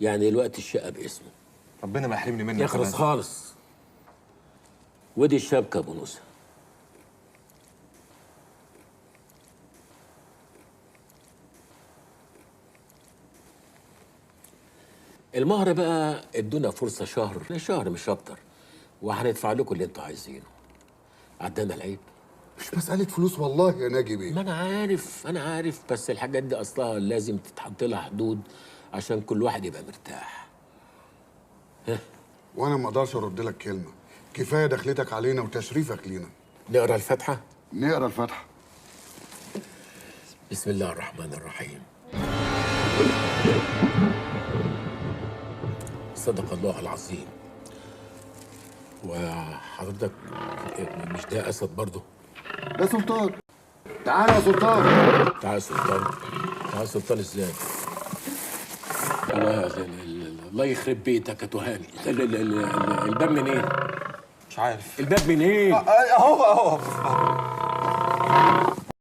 يعني دلوقتي الشقه باسمه. ربنا ما يحرمني منك. يخلص خالص. ودي الشبكه ابو نوسه. المهر بقى ادونا فرصه شهر مش اكتر، وهندفع لكم اللي انتوا عايزينه. عدانا العيب. مش مسألة فلوس والله يا ناجي بيه. ما انا عارف بس الحاجات دي اصلها لازم تتحط لها حدود عشان كل واحد يبقى مرتاح. وانا ما اقدرش ارد لك كلمة، كفاية دخلتك علينا وتشريفك لينا. نقرا الفاتحه. نقرا الفاتحة. بسم الله الرحمن الرحيم. صدق الله العظيم. وحضرتك مش ده اسد برضه؟ ده سلطان. تعالى يا سلطان. تعال يا سلطان. تعال يا سلطان ازاي؟ الله يخرب بيتك يا تهاني. الباب منين؟ مش عارف. الباب منين؟ اهو.